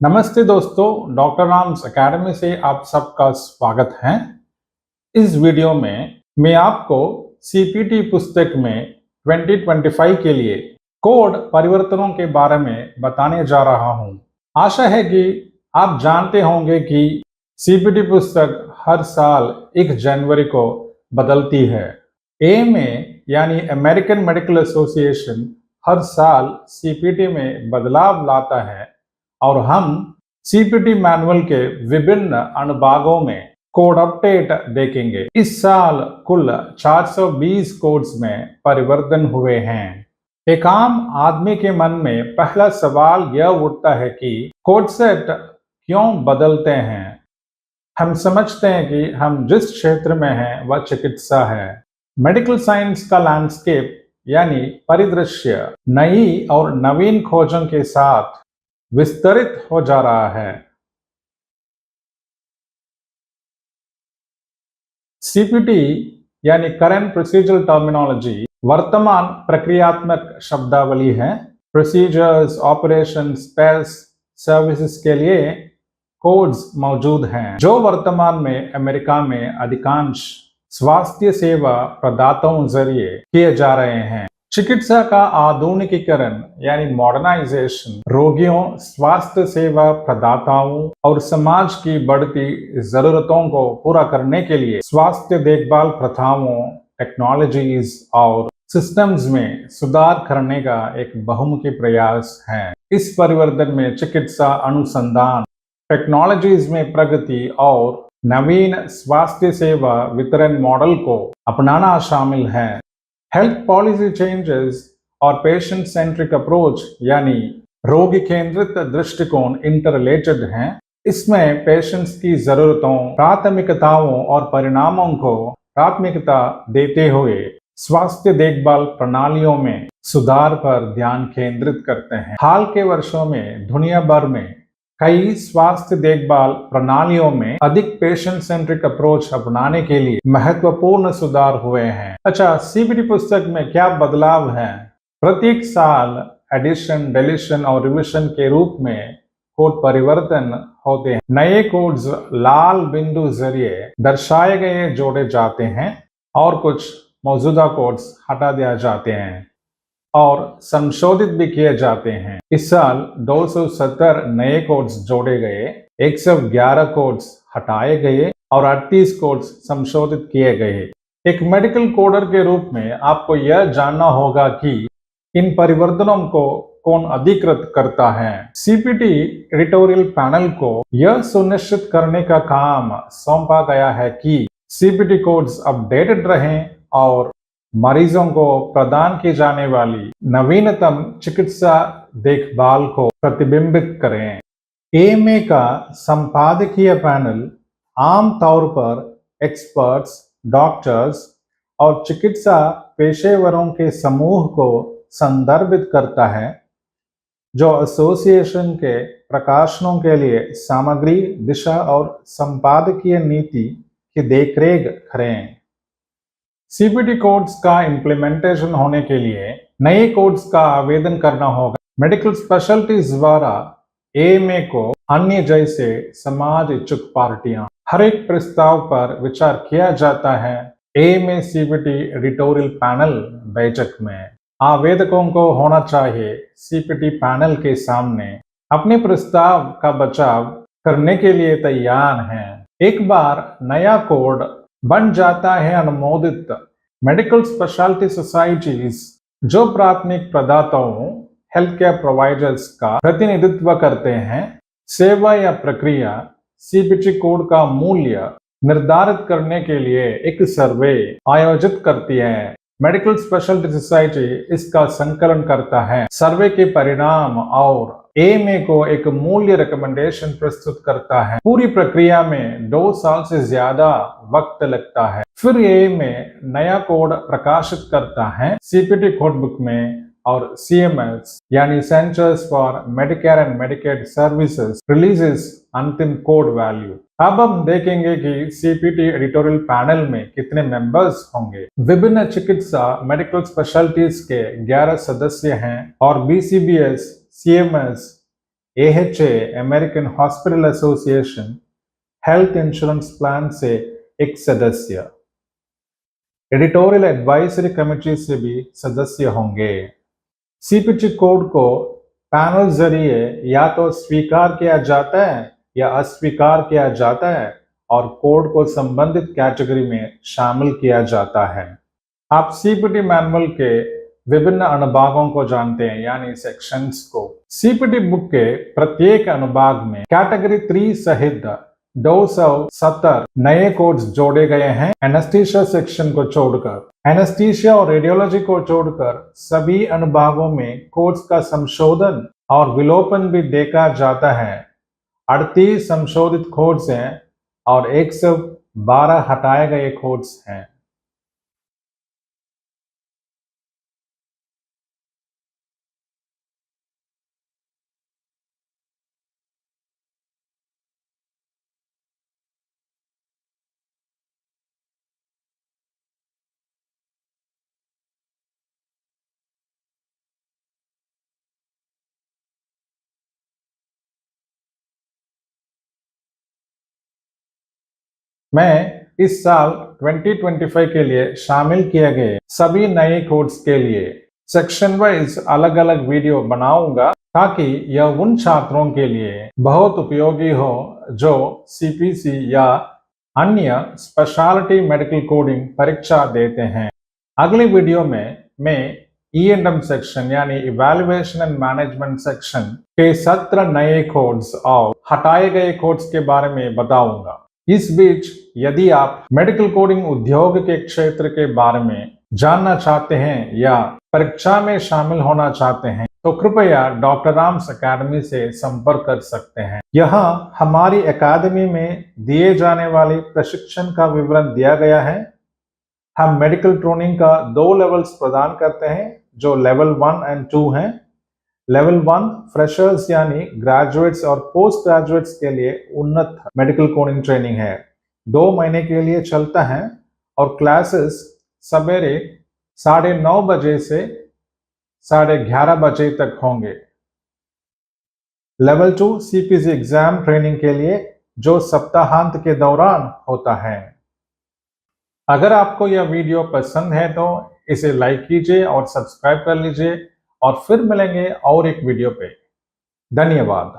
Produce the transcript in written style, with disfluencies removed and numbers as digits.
नमस्ते दोस्तों, doctor Ram's academy से आप सबका स्वागत है। इस वीडियो में मैं आपको सीपीटी पुस्तक में 2025 के लिए कोड परिवर्तनों के बारे में बताने जा रहा हूं। आशा है कि आप जानते होंगे कि सीपीटी पुस्तक हर साल 1 जनवरी को बदलती है। एएमए यानी अमेरिकन मेडिकल एसोसिएशन हर साल सीपीटी में बदलाव लाता है और हम सीपीटी मैनुअल के विभिन्न अनुभागों में कोड अपडेट देखेंगे। इस साल कुल 420 कोड्स में परिवर्तन हुए हैं। एक आम आदमी के मन में पहला सवाल यह उठता है कि कोड सेट क्यों बदलते हैं। हम समझते हैं कि हम जिस क्षेत्र में हैं वह चिकित्सा है। मेडिकल साइंस का लैंडस्केप यानी परिदृश्य नई और नवीन खोजों के साथ विस्तरित हो जा रहा है। सीपीटी यानी करंट प्रोसीजरल टर्मिनोलॉजी वर्तमान प्रक्रियात्मक शब्दावली है। प्रोसीजर्स, ऑपरेशंस, टेस्ट, सर्विसेज के लिए कोड्स मौजूद हैं जो वर्तमान में अमेरिका में अधिकांश स्वास्थ्य सेवा प्रदाताओं जरिए किए जा रहे हैं। चिकित्सा का आधुनिकीकरण यानी मॉडर्नाइजेशन रोगियों, स्वास्थ्य सेवा प्रदाताओं और समाज की बढ़ती जरूरतों को पूरा करने के लिए स्वास्थ्य देखभाल प्रथाओं, टेक्नोलॉजीज और सिस्टम्स में सुधार करने का एक बहुमुखी प्रयास है। इस परिवर्तन में चिकित्सा अनुसंधान, टेक्नोलॉजीज में प्रगति और नवीन स्वास्थ्य सेवा वितरण मॉडल को अपनाना शामिल है। हेल्थ पॉलिसी चेंजेस और पेशेंट सेंट्रिक अप्रोच यानी रोगी केंद्रित दृष्टिकोण इंटररिलेटेड हैं। इसमें पेशेंट्स की जरूरतों, प्राथमिकताओं और परिणामों को प्राथमिकता देते हुए स्वास्थ्य देखभाल प्रणालियों में सुधार पर ध्यान केंद्रित करते हैं। हाल के वर्षों में दुनिया भर में कई स्वास्थ्य देखभाल प्रणालियों में अधिक पेशेंट सेंट्रिक अप्रोच अपनाने के लिए महत्वपूर्ण सुधार हुए हैं। अच्छा, सीपीटी पुस्तक में क्या बदलाव है? प्रत्येक साल एडिशन, डिलीशन और रिविजन के रूप में कोड परिवर्तन होते हैं। नए कोड्स लाल बिंदु जरिए दर्शाए गए जोड़े जाते हैं और कुछ मौजूदा कोड्स हटा दिए जाते हैं और संशोधित भी किए जाते हैं। इस साल 270 नए कोड्स जोड़े गए, 111 कोड्स हटाए गए और 38 कोड्स संशोधित किए गए। एक मेडिकल कोडर के रूप में आपको यह जानना होगा कि इन परिवर्तनों को कौन अधिकृत करता है। सीपीटी एडिटोरियल पैनल को यह सुनिश्चित करने का काम सौंपा गया है कि सीपीटी कोड्स अपडेटेड रहें और मरीजों को प्रदान की जाने वाली नवीनतम चिकित्सा देखभाल को प्रतिबिंबित करें। एएमए का संपादकीय पैनल आमतौर पर एक्सपर्ट्स, डॉक्टर्स और चिकित्सा पेशेवरों के समूह को संदर्भित करता है जो एसोसिएशन के प्रकाशनों के लिए सामग्री, दिशा और संपादकीय नीति की देखरेख करें। सीपीटी कोड्स का इम्प्लीमेंटेशन होने के लिए नए कोड्स का आवेदन करना होगा। मेडिकल स्पेशलिटीज द्वारा एएमए को अन्य जैसे समाज इच्छुक पार्टियां हर एक प्रस्ताव पर विचार किया जाता है। एएमए सीपीटी एडिटोरियल पैनल बैठक में आवेदकों को होना चाहिए सीपीटी पैनल के सामने अपने प्रस्ताव का बचाव करने के लिए तैयार हैं। एक बार नया कोड बन जाता है, अनुमोदित मेडिकल स्पेशलिटी सोसाइटीज जो प्राथमिक प्रदाताओं, हेल्थ केयर प्रोवाइडर्स का प्रतिनिधित्व करते हैं, सेवा या प्रक्रिया सीपीटी कोड का मूल्य निर्धारित करने के लिए एक सर्वे आयोजित करती है। मेडिकल स्पेशलिटी सोसाइटी इसका संकलन करता है, सर्वे के परिणाम और एएमए को एक मूल्य रिकमेंडेशन प्रस्तुत करता है। पूरी प्रक्रिया में 2 साल से ज्यादा वक्त लगता है। फिर एएमए नया कोड प्रकाशित करता है सीपीटी कोड बुक में और सीएमएस यानी centres for Medicare and Medicaid services releases अंतिम कोड वैल्यू। अब हम देखेंगे कि सीपीटी एडिटोरियल पैनल में कितने मेंबर्स होंगे। विभिन्न चिकित्सा मेडिकल स्पेशलिटीज के 11 सदस्य हैं और BCBS, CMS, AHA American hospital association health insurance plan से एक सदस्य, एडिटोरियल एडवाइजरी कमेटी से भी सदस्य होंगे। सीपीटी कोड को पैनल जरिए या तो स्वीकार किया जाता है या अस्वीकार किया जाता है और कोड को संबंधित कैटेगरी में शामिल किया जाता है। आप सीपीटी मैनुअल के विभिन्न अनुभागों को जानते हैं, यानी सेक्शंस को। सीपीटी बुक के प्रत्येक अनुभाग में कैटेगरी 3 सहित 270 नए कोड्स जोड़े गए हैं। एनेस्थीसिया सेक्शन को छोड़कर, एनेस्थीसिया और रेडियोलॉजी को छोड़कर सभी अनुभागों में कोड्स का संशोधन और विलोपन भी देखा जाता है। 38 संशोधित कोड्स हैं और 112 हटाए गए कोड्स हैं। मैं इस साल 2025 के लिए शामिल किए गए सभी नए कोड्स के लिए सेक्शन वाइज अलग अलग वीडियो बनाऊंगा, ताकि यह उन छात्रों के लिए बहुत उपयोगी हो जो सीपीसी या अन्य स्पेशलिटी मेडिकल कोडिंग परीक्षा देते हैं। अगले वीडियो में मैं E&M सेक्शन यानी इवैल्यूएशन एंड मैनेजमेंट सेक्शन के 17 नए कोड्स और हटाए गए कोड्स के बारे में बताऊंगा। इस बीच यदि आप मेडिकल कोडिंग उद्योग के क्षेत्र के बारे में जानना चाहते हैं या परीक्षा में शामिल होना चाहते हैं तो कृपया डॉक्टर राम्स एकेडमी से संपर्क कर सकते हैं। यहाँ हमारी एकेडमी में दिए जाने वाले प्रशिक्षण का विवरण दिया गया है। हम मेडिकल ट्रेनिंग का 2 लेवल्स प्रदान करते हैं, जो लेवल 1 एंड 2 हैं। लेवल 1 फ्रेशर्स यानी ग्रेजुएट्स और पोस्ट ग्रेजुएट्स के लिए उन्नत मेडिकल कोडिंग ट्रेनिंग है। 2 महीने के लिए चलता है और क्लासेस सवेरे 9:30 बजे से 11:30 बजे तक होंगे। लेवल 2 सीपीसी एग्जाम ट्रेनिंग के लिए, जो सप्ताहांत के दौरान होता है। अगर आपको यह वीडियो पसंद है तो इसे लाइक कीजिए और सब्सक्राइब कर लीजिए, और फिर मिलेंगे और एक वीडियो पे। धन्यवाद।